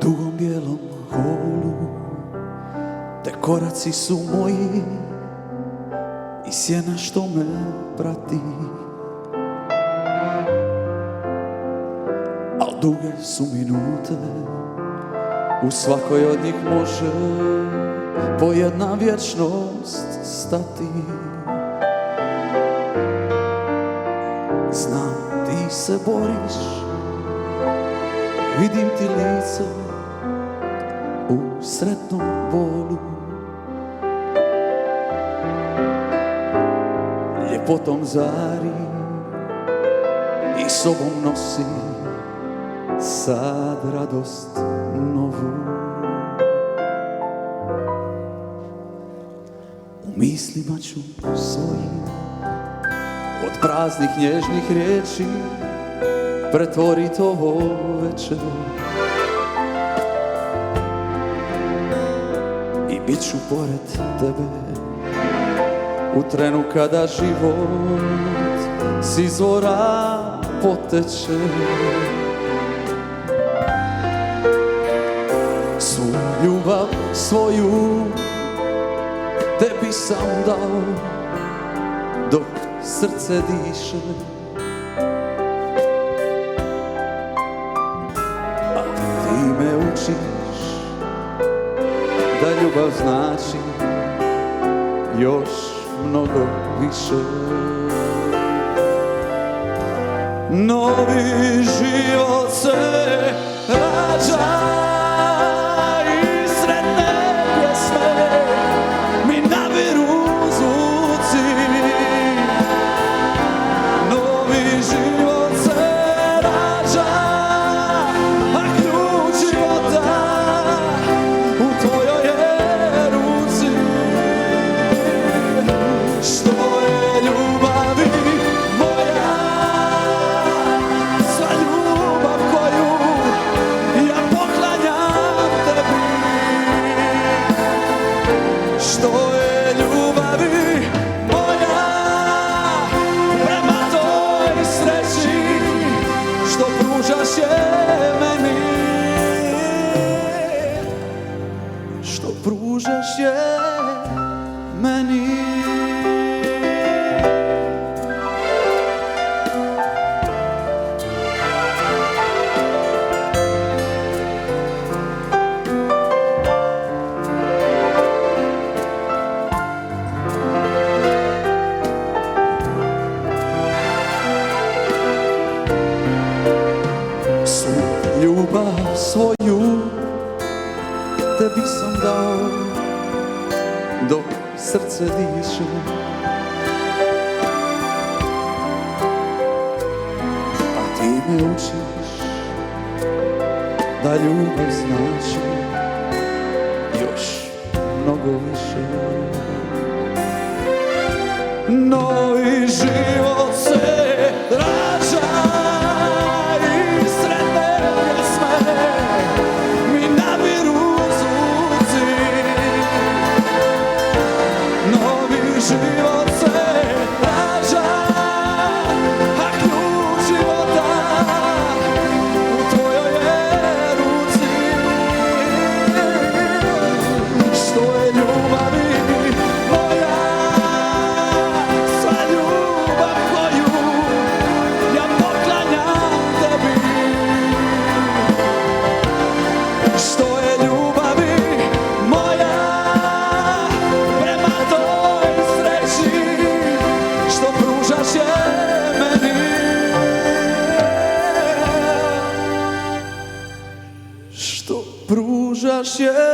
dugom bijelom holu, te koraci su moji i sjena što me prati. Al duge su minute, u svakoj od njih može po jedna vječnost stati. Znam, ti se boriš, vidim ti lice u sretnom bolu. Ljepotom zari i sobom nosi sad radost novu. U mislima ću svojim od praznih nježnih riječi pretvorit ovo večer i bit ću pored tebe u trenu kada život s izvora poteče. Svu ljubav svoju tebi sam dao dok srce diše, a ti me učiš da ljubav znači još mnogo više. Novi život se rađa i sretne pjesme mi nabiru zvuci. Novi život se rađa, a ključ života u tvojoj je ruci. Što je ljubavi moja, sva ljubav koju ja poklanjam tebi. Što je ljubavi moja prema toj sreći što pružaš je meni, što pružaš je meni. Ljubav svoju tebi sam dao dok srce diše, a ti me učiš da ljubav znači još mnogo više. Novi život se rađa i sretne pjesme mi nabiru zvuci. Novi život se rađa, a ključ života u tvojoj je ruci. Što je ljubavi moja, sva ljubav koju ja poklanjam tebi. Što je ljubavi moja prema toj sreći što pružaš je meni, što pružaš je